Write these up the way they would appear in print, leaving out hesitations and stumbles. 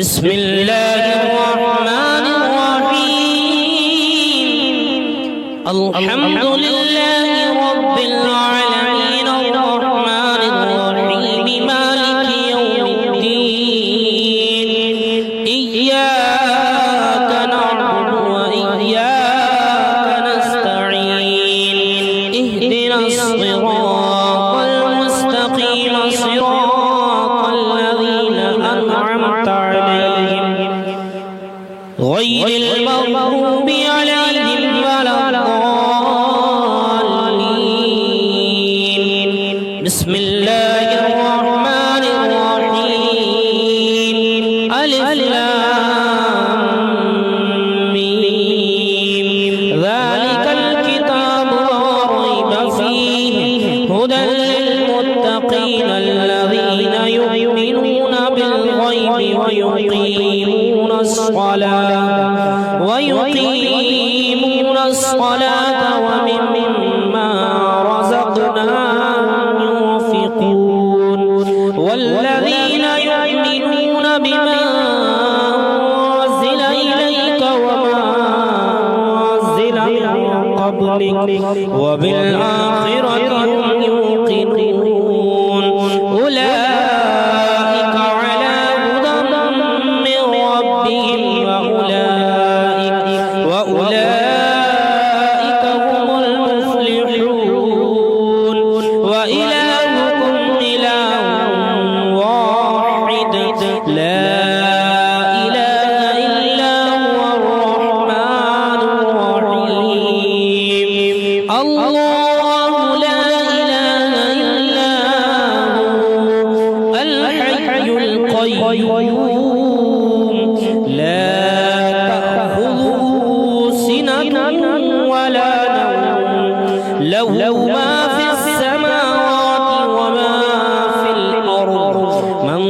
بسم الله الرحمن الرحيم الحمد لله رب العالمين الرحمن الرحيم مالك يوم الدين إياك نعبد وإياك نستعين اهدنا الصراط المستقيم صراط الذين أنعمت عليهم غير المغضوب عليهم ولا الضالين بسم الله الرحمن الرحيم ألف لام ميم ذلك الكتاب لا ريب فيه هدى للمتقين الذين يؤمنون بالغيب ويقيمون الصلاة ومما رزقناهم ينفقون والذين يؤمنون بما أنزل إليك وما أنزل من قبلك وبالآخرة هم يوقنون أولئك على هدى من ربهم وأولئك هم المفلحون وإلهكم إله واحد لا إله إلا هو الرحمن الرحيم الله لا إله إلا هو الحي القيوم لا تأخذه سنة ولا نوم له ما في السماوات وما في الأرض من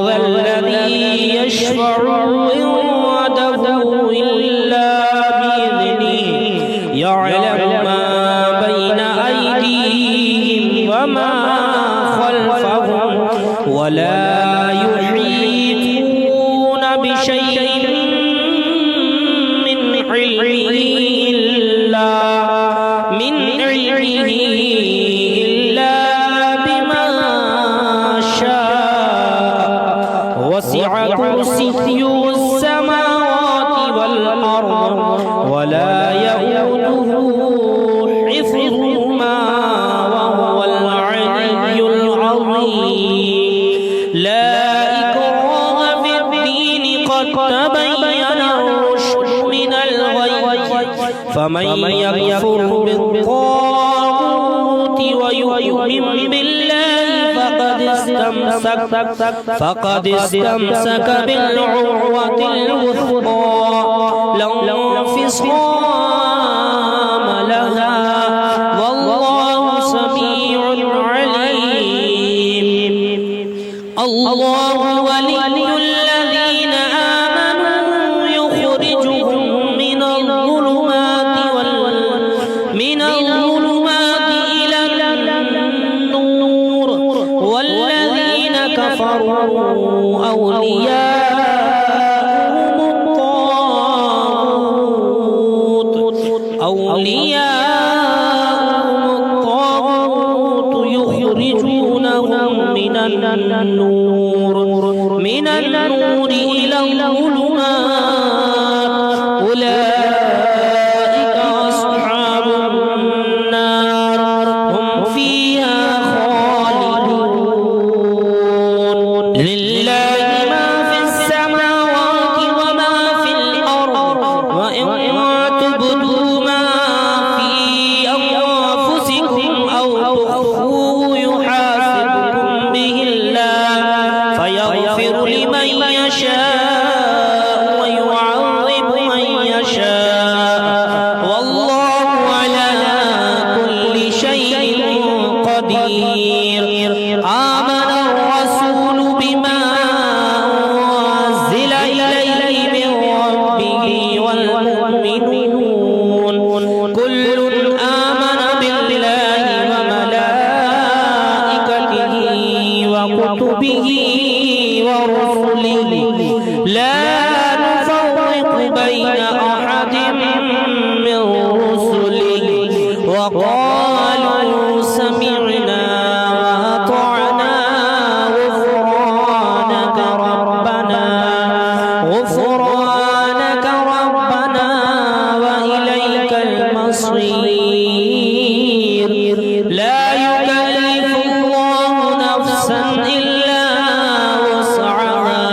ذا الذي يشفع عنده إلا بإذنه يعلم ما بين أيديهم وما خلفهم ولا يحيطون بشيء من علمه إلا بما شاء وسع كرسيه السماوات والأرض ولا يؤوده حفظهما وهو العلي العظيم لا إكراه في الدين قد تبين الرشد من الغي فمن يكفر بالطاغوت ويؤمن بالله فقد استمسك بالعروة الوثقى لا انفصام لها والله سميع عليم الله ولي الذين آمنوا يخرجهم من الظلمات إلى النور والذين كفروا أولياءهم الطاغوت يخرجونهم من النور إلى الظلمات أولئك أصحاب النار هم فيها خالدون لله ما في السماوات وما في الأرض وإن تبدوا ما في أنفسكم أو تخفوه يحاسبكم به الله فيغفر لمن يشاء ويعذب من يشاء والله على كل شيء قدير آمن الرسول بما أنزل إليه من ربه والمؤمنون كل آمن بالله وملائكته وكتبه ورسله لا نفرق بين أحد من رسله وقالوا سمعنا وأطعنا غفرانك ربنا وإليك المصير لا يكلف الله نفسا إلا وسعها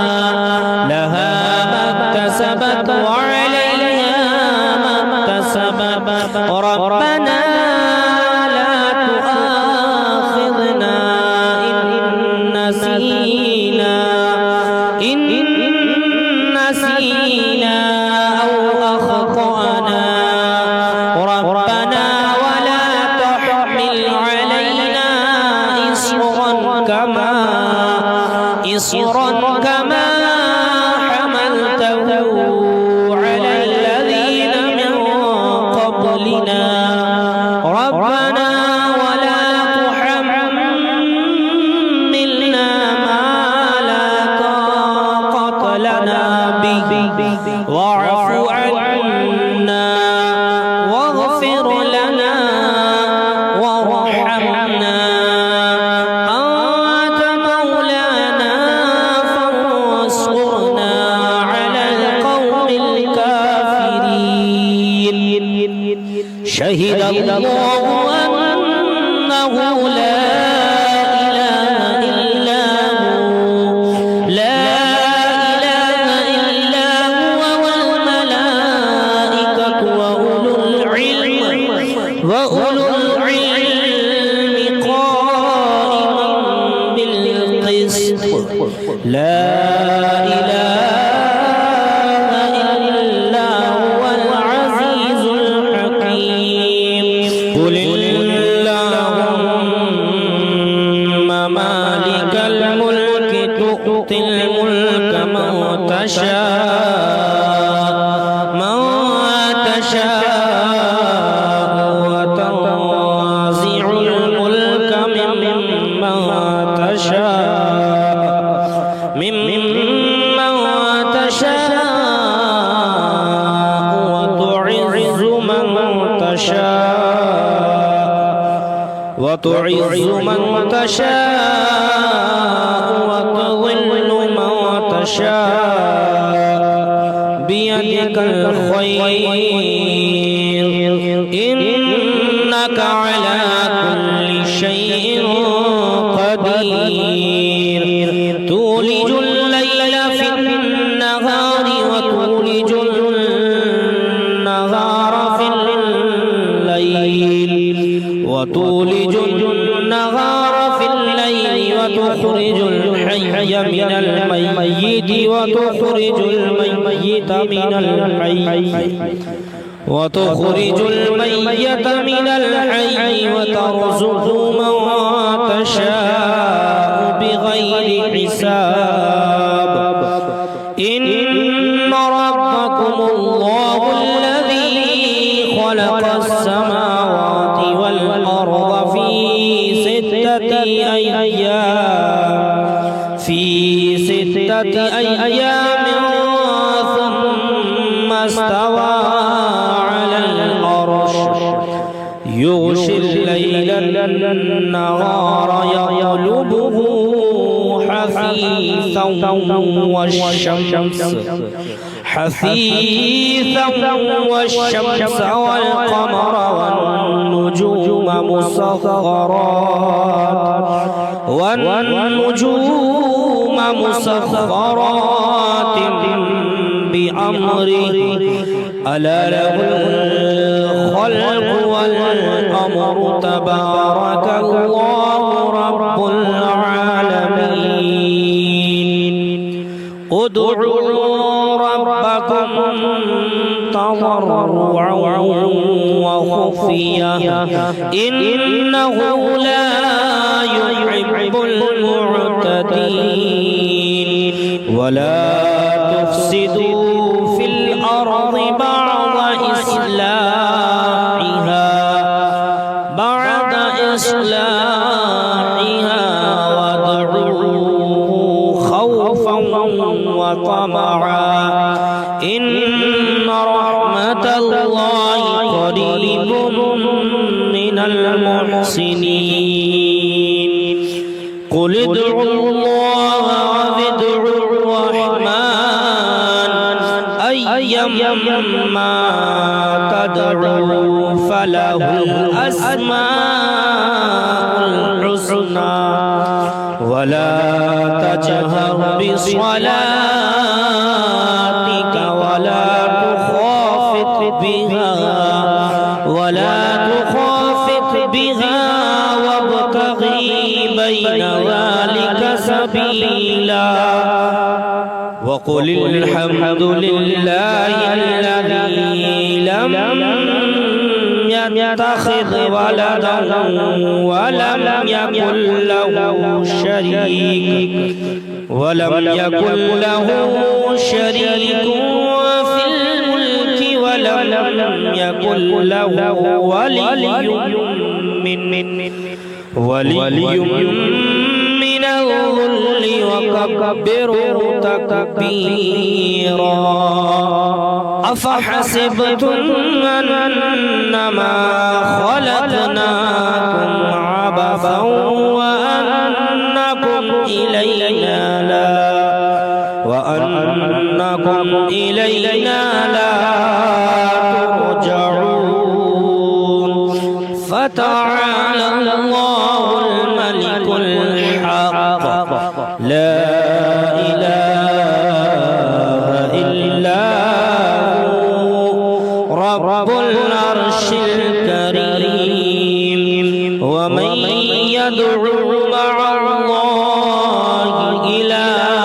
لها ما اكتسبت وعليها ما اكتسبت ربنا لا تؤاخذنا إن نسينا أو أخطأنا ربنا ولا تحمل علينا إصرا كما حملته على الذين من قبلنا ربنا ولا تحملنا ما لا طاقة لنا به واعف عنا واغفر لنا وارحمنا أنت مولانا فانصرنا على القوم الكافرين شهد الله أنه لا إله إلا هو والملائكة وأولو العلم قائما بالقسط لا إله إلا هو العزيز الحكيم قل اللهم مالك الملك تؤتي الملك من تشاء وتنزع الملك ممن تشاء وتعز من تشاء وتضل من تشاء بيدك الخير إنك على كل شيء قدير تولج الليل في النهار وتولج النهار في الليل وتخرج الحي من الميت وتخرج الميت من الحي وترزق من تشاء بغير حساب إن ربكم الله الذي خلق السماوات والأرض في ستة أيام ثم استوى على العرش يغشي الليل النهار يطلبه حثيثا والشمس والقمر والنجوم مسخرات بأمره ألا له الخلق والأمر تبارك الله رب العالمين ادعوا ربكم تضرعا وخفيا إنه لا يحب المعتدين ولا تفسدوا في الأرض بعد إصلاحها وادعوه خوفا وطمعا إن رحمة الله قريب من المحسنين قل ادعوا الله وادعوا الرحمن أيما تدعوا فله الأسماء الحسنى ولا تجهر بصلاتك ولا تخافت بها وابتغي بين ذلك سبيلا وقل الحمد لله الذي لم يتخذ ولدا ولم يكن له شريك في الملك ولم يكن له ولي من الذل وكبره تكبيرا أفحسبتم أنما خلقناكم عبثا وأنكم إلينا لا ترجعون فتعالى الله الملك الحق لا إله إلا هو رب العرش الكريم ومن يدعو مع الله إلها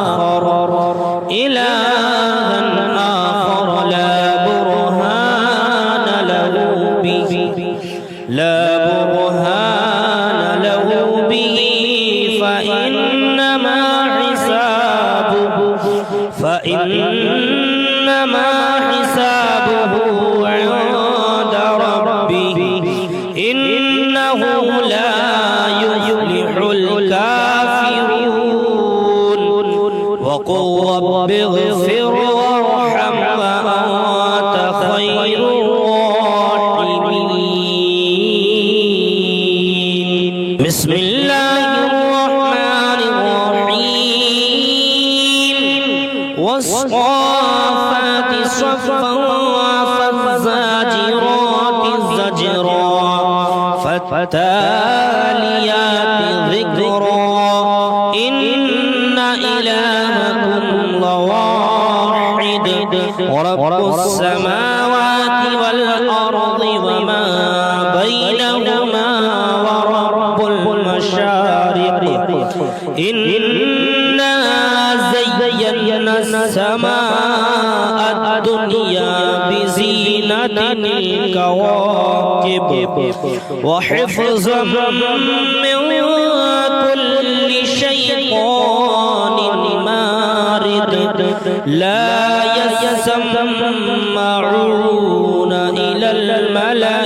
آخر لا برهان له به فإنما حسابه عند ربه إنه لا يفلح الكافرون وقل رب اغفر وارحم وأنت خير الراحمين بسم الله الرحمن الرحيم والصافات صفا فالزاجرات زجرا فالتاليات ذكرا إن إلهكم لواحد ورب السماوات والأرض وما بينهما ورب المشارق إنا زينا السماء الدنيا بزينة الكواكب وحفظا من كل شيطان مارد لا يسمعون إلى الملأ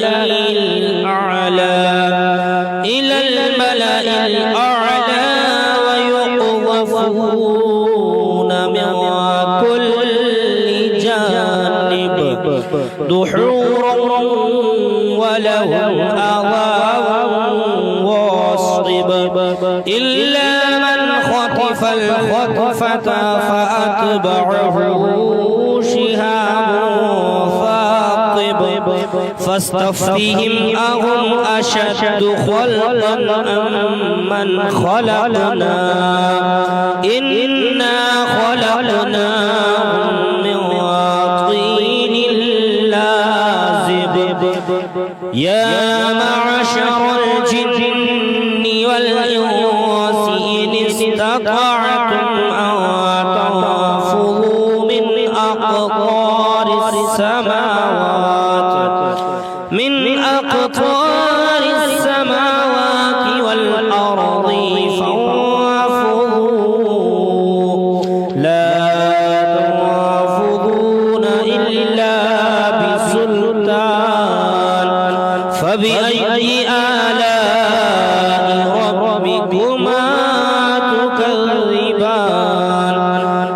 الأعلى ويقذفون من كل جانب دحورا ولهم عذاب واصب إلا من خطف الخطفة فأتبعه شهاب ثاقب فاستفتهم أهم أشد خلقا أم من خلقنا إنا خلقناهم من طين لازب يا معشر الجن والإنس إن استطعتم أن تنفذوا من أقطار السماوات والأرض فانفذوا لا تنفذون إلا بسلطان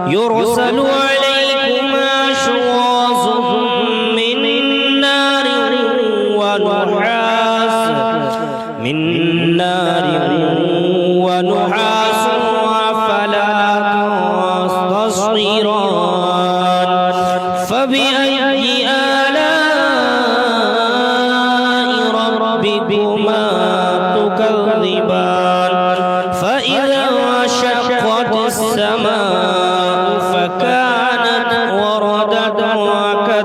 يرسل عليكما شواظ من نار ونحاس فلا تصطيران فبأي آلاء ربكما تكذبان فإذا انشقت السماء فكانت وردة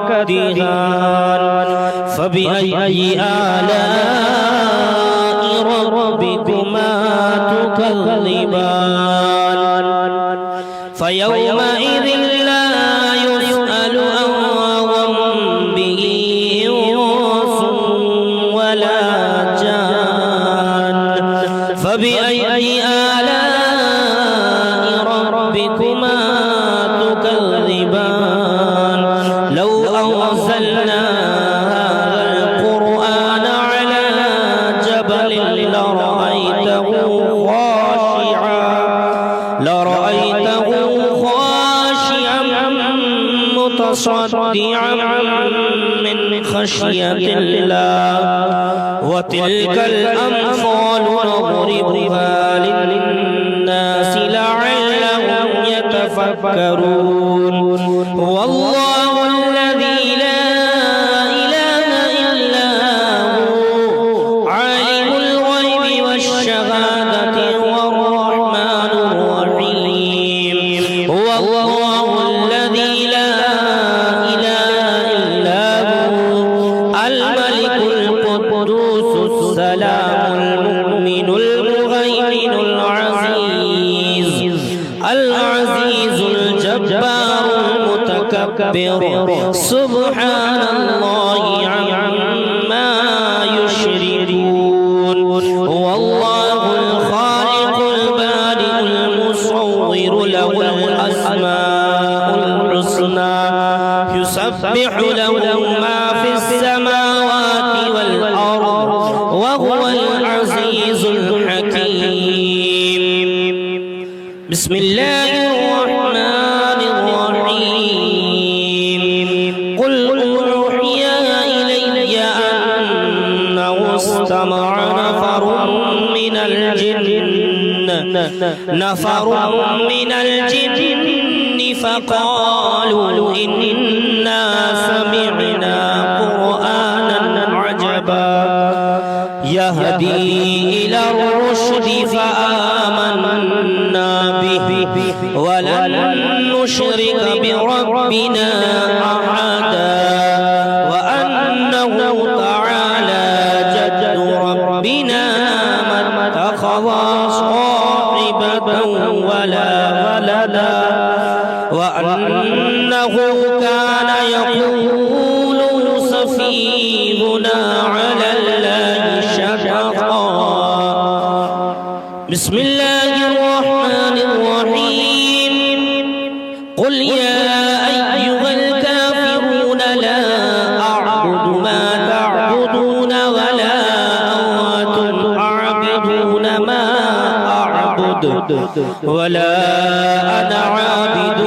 كالدهان فبأي آلاء ربكما تكذبان فيومئذ لا يسأل عن ذنبه إنس ولا جان فبأي آلاء ربكما تكذبان لو أنزلنا هذا القرآن على جبل لرأيته خاشعا متصدعا من خشية الله وتلك الأمثال نضربها للناس لعلهم يتفكرون والله الذي لا إله إلا هو عالم الغيب والشهادة والرحمن الرحيم هو الله الذي لا إله إلا هو الملك القدوس السلام المؤمن المهيمن العزيز الجبار المتكبر سبحان الله عما يشركون هو الله الخالق البارئ المصور له الأسماء الحسنى يسبح له ما في السماوات والأرض وهو العزيز الحكيم بسم الله الرحمن الرحيم قل أوحي إلي أنه استمع نفر من الجن فقالوا إنا سمعنا قرآنا عجبا يهدي إلى الرشد فآمنا به ولن نشرك بربنا أحدا وأنه تعالى جد ربنا ما اتخذ صاحبة ولا ولدا وأنه كان يقول سفيهنا على الله شططا بسم الله الرحمن الرحيم قل يا أيها الكافرون لا أعبد ما تعبدون ولا أنتم عابدون ما أعبد ولا أنا عابد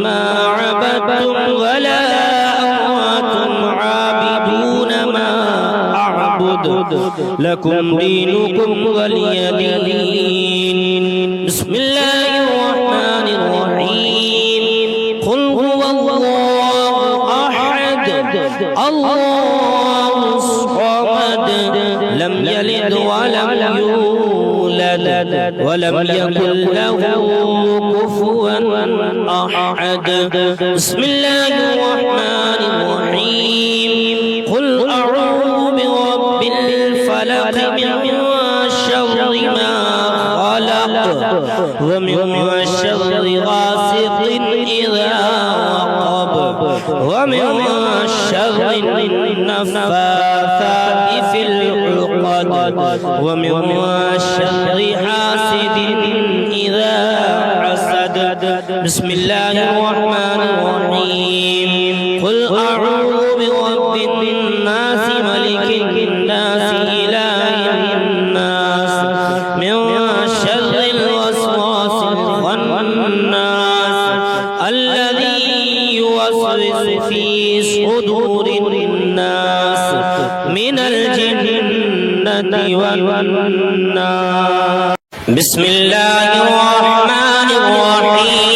ما عبدتم ولا أنتم عابدون ما أعبد لكم دينكم ولي دين بسم الله الرحمن الرحيم قل هو الله أحد الله الصمد لم يلد ولم يولد ولم يكن له كفوا أحد بسم الله الرحمن الرحيم قل أعوذ برب الفلق من شر ما خلق ومن شر غاسق إذا وقب ومن شر النفاثات في العقد ومن شر حاسد إذا حسد بسم الله الرحمن الرحيم قل أعوذ برب الناس ملك الناس إله الناس من شر الوسواس الخناس الذي يوسوس في صدور الناس من الجنة والناس. بسم الله الرحمن الرحيم.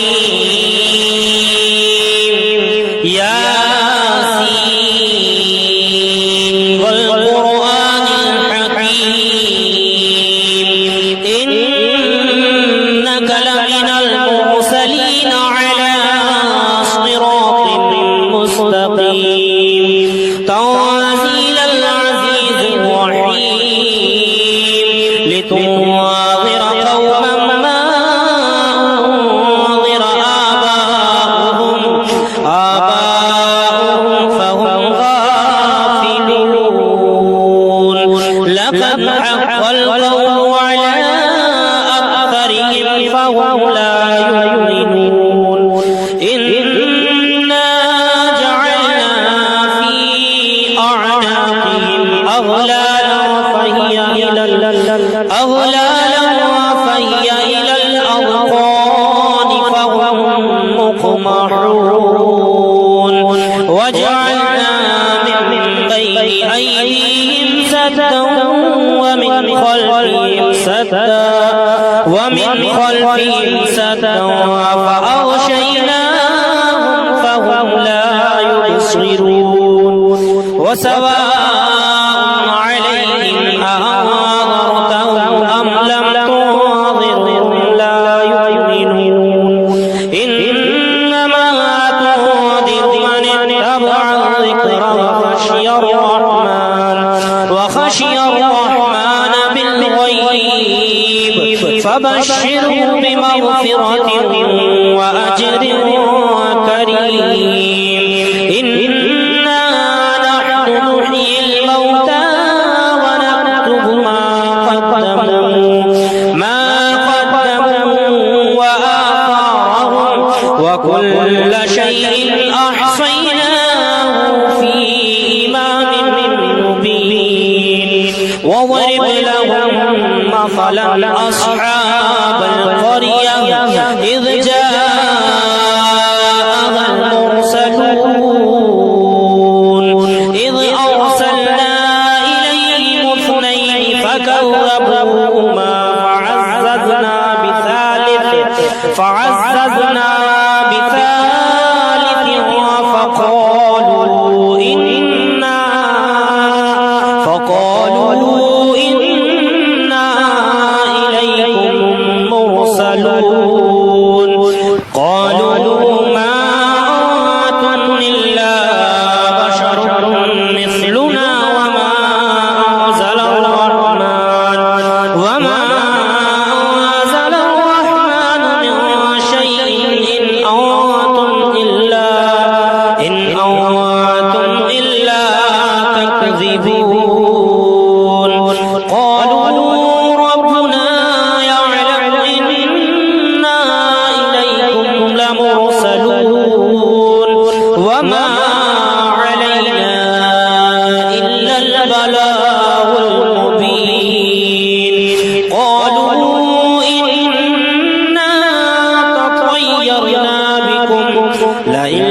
ياسين والقرآن الحكيم إنك لمن المرسلين على صراط مستقيم تنزيل العزيز الرحيم لتنذر قوما ما أنذر آباؤهم فهم غافلون. لقد حق القول على أكثرهم فهم لا يؤمنون. إنا جعلنا في أعناقهم أغلالا فهي إلى الأذقان فهم مقمحون. وجعلنا من بين أيديهم سدا ومن خلفهم سدا فأغشيناهم فهم لا يبصرون. وسواء عليهم أأنذرتهم أم لم تنذرهم لا يؤمنون. إنما تنذر من اتبع الذكر وخشي الرحمن بالغيب فبشره بمغفرة وأجر كريم. إنا نحن نحيي الموتى ونكتب ما قدموا وآثارهم وكل شيء أحصيناه في إمام مبين. واضرب لهم مثلا أصحاب القرية إذ جاءها المرسلون إذ أرسلنا إليهم اثنين فكذبوهما فعززنا بثالث فقالوا إنا إليكم مرسلون. قالوا ما أنتم إلا بشر مثلنا وما أنزل الرحمن من شيء إن أنتم إلا تكذبون. قالوا ربنا يعلم إنا إليكم لمرسلون وما علينا إلا البلاغ المبين. قالوا إنا تطيرنا بكم لئن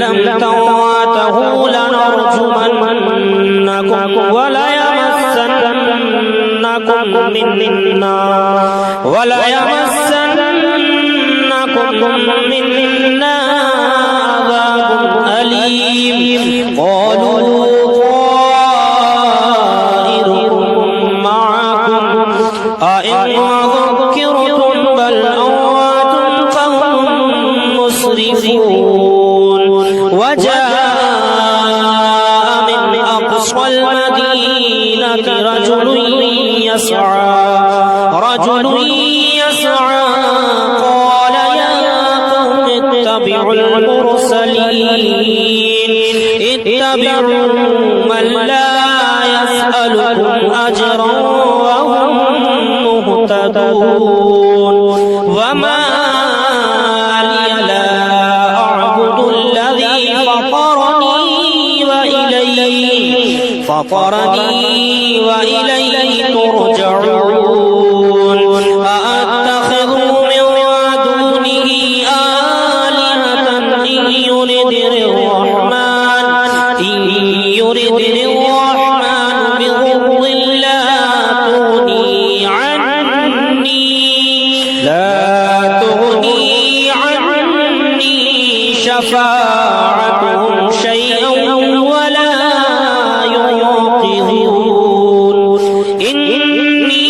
لم تنتهوا لنرجمنكم وليمسنكم منا عذاب أليم. قالوا طائركم معكم أئن ذكرتم بل أنتم قوم مسرفون. وجاء من أقصى المدينة رجل يسعى قال يا قوم اتبعوا من لا يسألكم أجرا وهم مهتدون. وما لي لا أعبد الذي فطرني وإليه ترجعون. أأتخذ من دونه آلهة شفاعتهم شيئا ولا ينقذون إني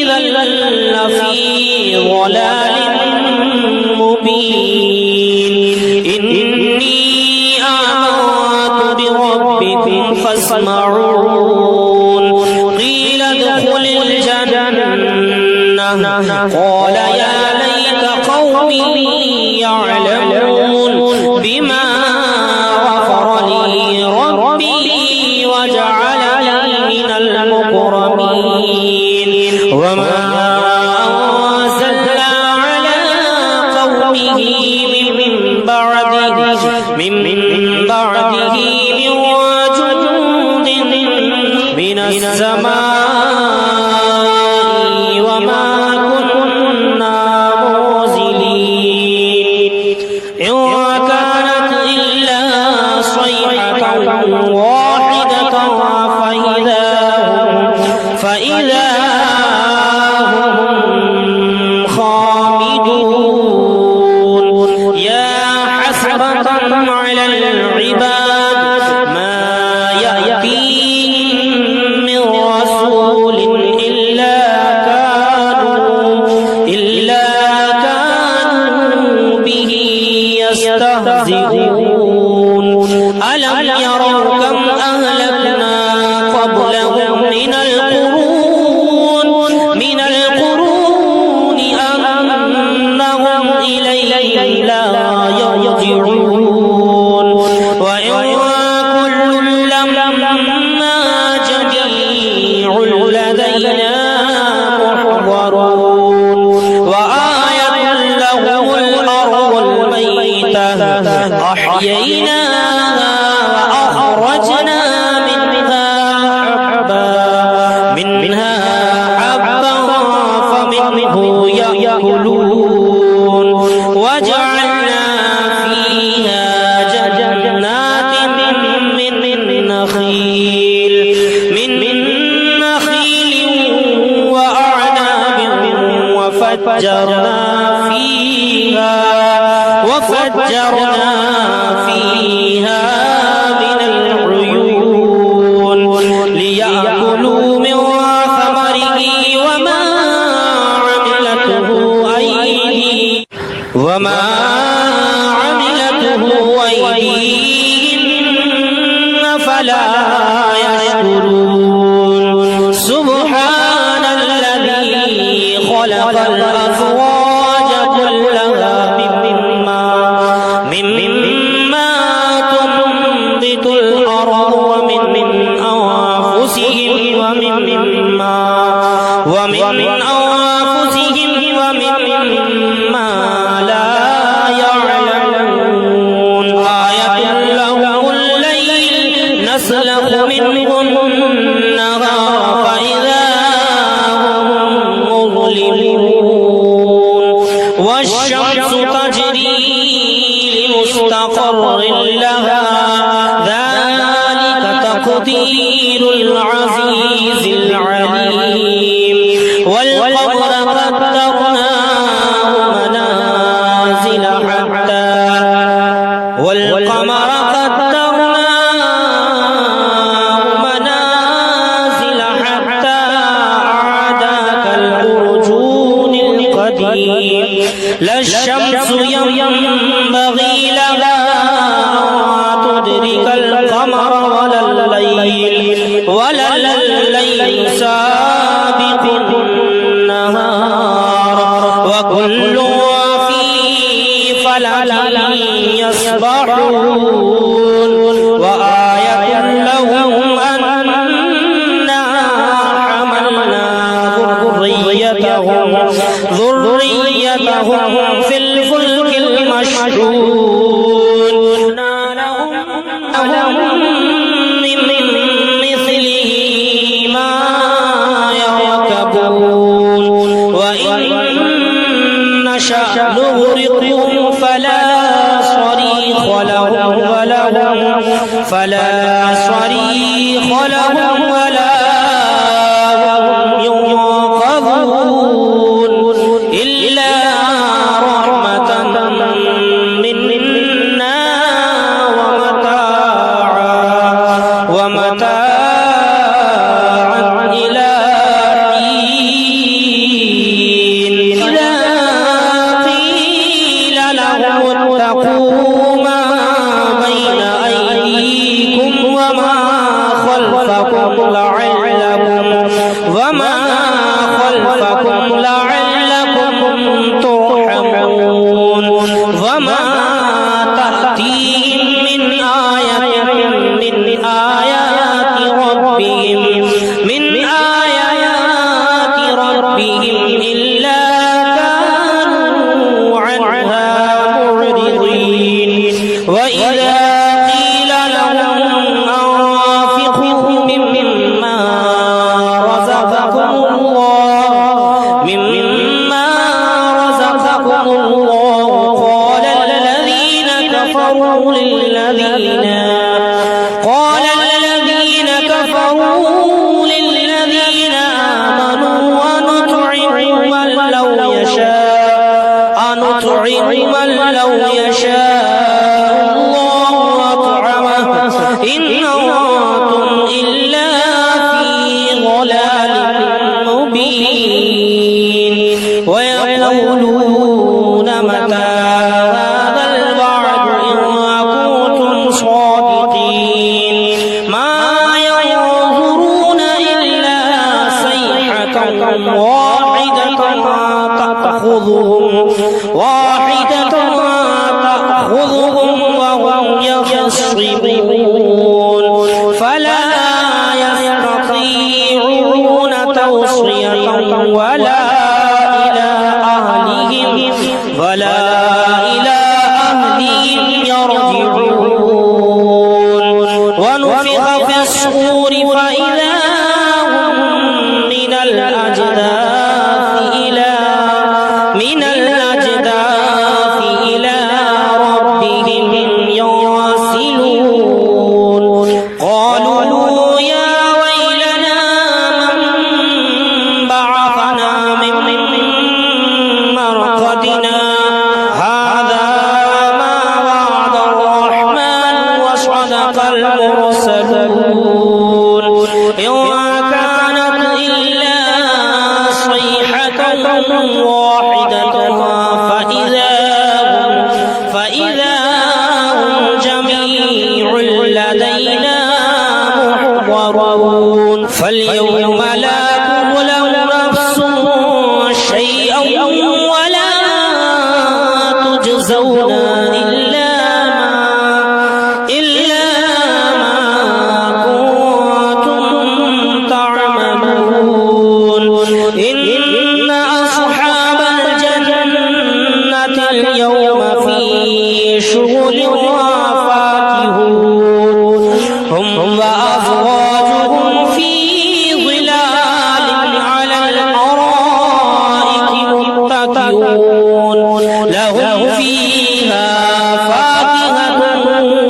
إذا لفي ضلال مبين إني آمنت بربكم فاسمعون قيل ادخل الجنة قال يا ليت قومي يعلمون بما غفر لي ربي وجعلني من المكرمين وما أنزلنا على قومه من بعده من جند من السماء وما كنا منزلين إن كانت إلا صيحة واحدة فإذا هم خامدون يا حسرة على العباد ما يأتيهم من رسول إلا كانوا به يستهزئون ألم يروا كم أهلكنا قبلهم من القرون أنهم إلينا لا يرجعون وإن كل لما جميع لدينا محضرون وآية لهم الأرض الميتة أحييناها وأخرجنا منها حبا فمنه يأكلون وجعلنا فيها جنات من نخيل وأعناب وفجرنا فيها من العيون ليأكلوا من ثمره وما عملته أيديهم فلا يشكرون سبحان الذي خلق الأزواج كلها مما تنبت الأرض ومن أنفسهم ومما لا يعلمون آية لهم الليل نسلخ منه النهار فإذا هم مظلمون والشمس تجري لمستقر لها ذلك تقدير العزيز العليم والقمر قدرناه منازل حتى عادا كالأرجون القديم لا الشمس ينبغي لها أن تدرك القمر ولا الليل سابق النهار وكل في فلك يسبحون وآية لهم أنا حملنا ذريتهم في الفلك المشحون لهم من مثله ما يركبون وإن نشأ نغرقهم فلا صريخ لهم ولا هم ينقذون إلا رحمة منا لعلهم اتقوا ما بين أيديكم وما خلفكم لعلكم ترحمون وما تأتيهم من آية من آيات ربهم إلا كانوا عنها معرضين وإذا قيل لهم أنفقوا مما رزقكم الله قال الذين كفروا للذين آمنوا أنطعم من لو يشاء الله أطعمه إن أنتم إلا في ضلال مبين ويقولون متى هذا الوعد إن كنتم صادقين ما ينظرون إلا صيحة واحدة تأخذهم وهم يخصمون فلا يستطيعون توصية ولا إلى أهلهم يرجعون ونفخ في الصور فإذا هم من الأجداث إلى ربهم ينسلون قالوا يا ويلنا من بعثنا من مرقدنا هذا ما وعد الرحمن وصدق المرسلون إن كانت إلا صيحة واحدة فإذا هم جميع لدينا محضرون فاليوم لا تظلم نفس شيئا ولا تجزون إلا ما كنتم تعملون إن أصحاب الجنة اليوم في شغل فاكهون هم وأزواجهم في ظلال على الأرائك متكئون لهم فيها فاكهة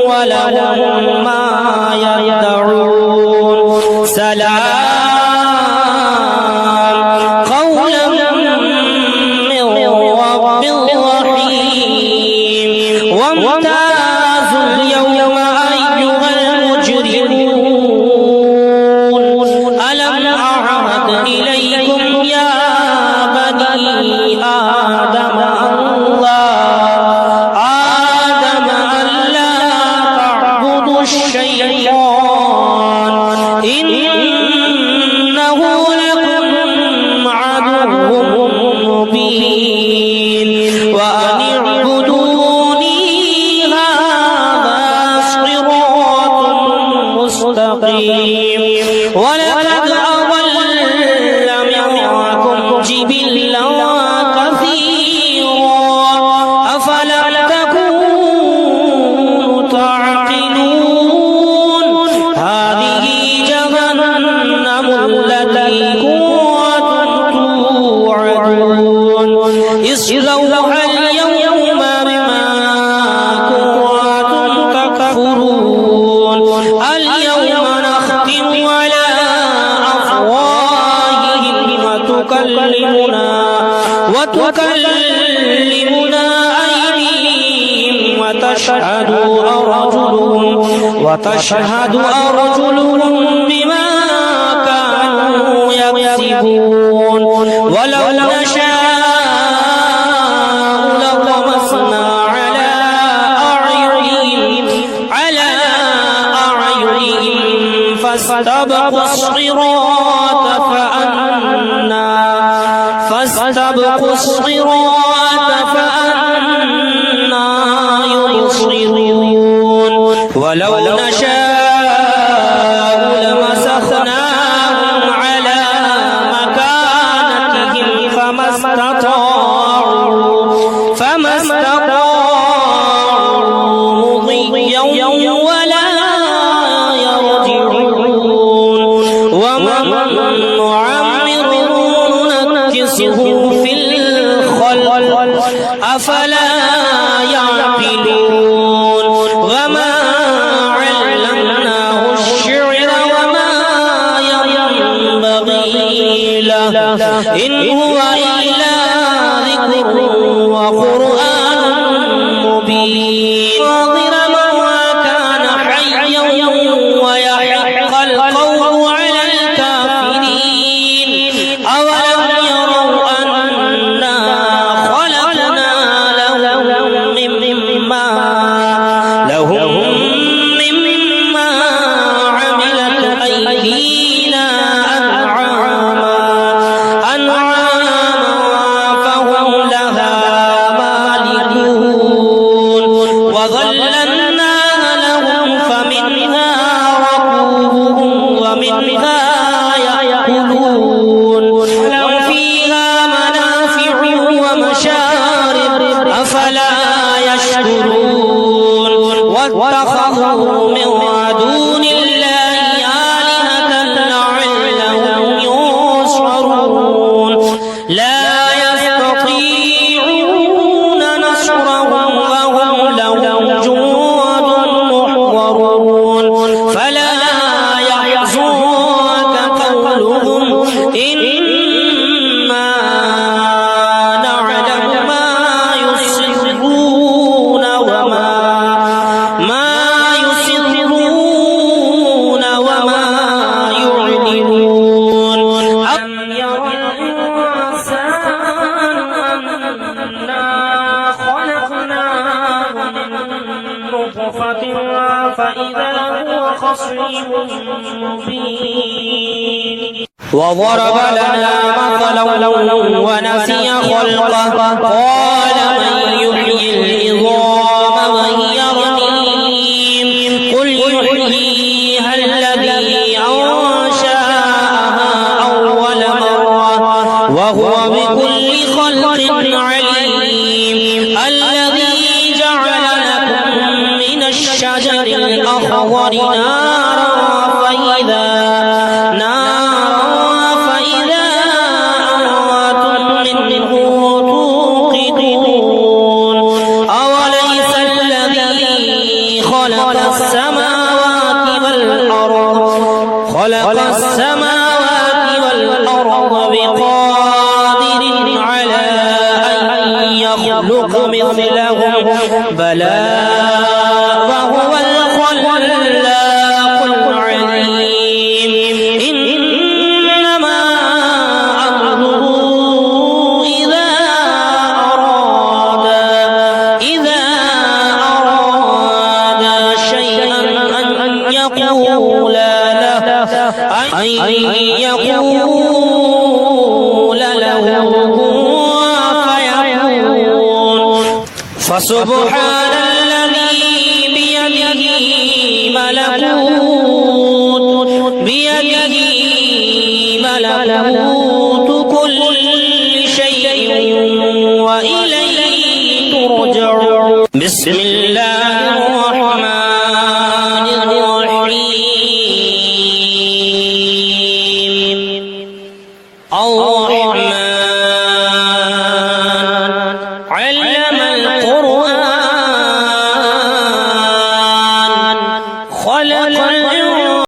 ولهم ما يدعون سلام قولا من رب رحيم وامتازوا اليوم أيها المجرمون ألم أعهد إليكم يا بني آدم ألا تعبدوا الشيطان إنه لكم عدو مبين وأن اعبدوني هذا صراط مستقيم ولقد أضل منكم جبلا كثيرا أفلم تكونوا تعقلون هذه جهنم التي كنتم توعدون اصلوها اليوم بما كنتم تكفرون اليوم نختم على أفواههم وتكلمنا أيديهم وتشهد أرجلهم بما كانوا يكسبون ولو نشاء لطمسنا فاستبقوا الصراط فأنى يبصرون ولو نشاء لمسخناهم على مكانتهم فما استطاعوا مضيا ولا يرجعون ومن نعمره ننكسه في الخلق أفلا يعقلون وما علمناه الشعر وما ينبغي له إن هو إلا ذكر وقرآن مبين ظلما وكان حيا ويحق القول على الكافرين أولم يروا أنا خلقنا لهم مما عملت أيدينا أنعاما فهم لها مالكون وظللناها لهم فمنها ركوبهم ومنها يأكلون لهم فيها منافع ومشارب أفلا يشكرون واتخذوا من دون الله آلهة لعلهم ينصرون لا يستطيعون نصرهم وهم لهم جند محضرون فلا يحزنك قولهم إنا نعلم ما يسرون وما يعلنون أم يرى الإنسان أنا خلقناه من نطفة فإذا هو خصيم مبين وضرب لنا مثلا ونسي خلقه قال من يحيي العظام وهي رميم قل يحييها الذي أنشأها أول مرة وهو بكل خلق عليم الذي جعل لكم من الشجر الأخضر نارا فإذا أنتم منه توقدون أوليس الذي خلق السماوات والأرض بقادر على أن يخلق مثلهم بلى وهو الخلاق العليم إنما أمره إذا أراد شيئا أن يقول له فيكون فسبحان الذي بيده ملكوت كل شيء وإليه ترجعون بسم الله الرحمن الرحيم الرحمن علم القرآن خلق